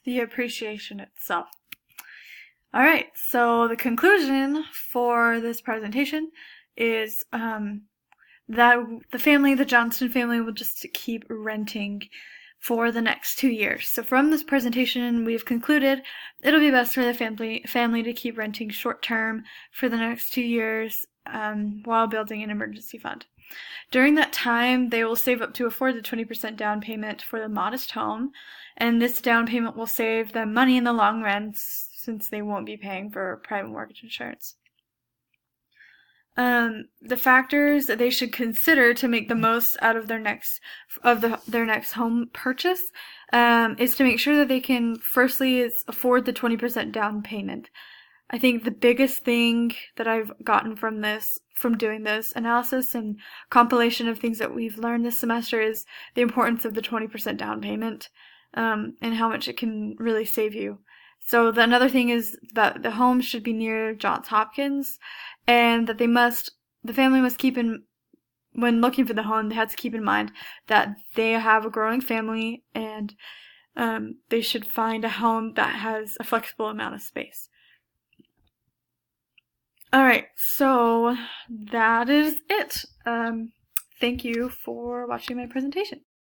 the appreciation itself. All right, so the conclusion for this presentation is that the Johnston family will just keep renting for the next 2 years. So from this presentation, we've concluded it'll be best for the family to keep renting short-term for the next 2 years while building an emergency fund. During that time, they will save up to afford the 20% down payment for the modest home, and this down payment will save them money in the long run since they won't be paying for private mortgage insurance. The factors that they should consider to make the most out of their next home purchase is to make sure that they can firstly afford the 20% down payment. I think the biggest thing that I've gotten from doing this analysis and compilation of things that we've learned this semester is the importance of the 20% down payment and how much it can really save you. So another thing is that the home should be near Johns Hopkins, and that the family must keep when looking for the home, they have to keep in mind that they have a growing family, and they should find a home that has a flexible amount of space. Alright, so that is it. Thank you for watching my presentation.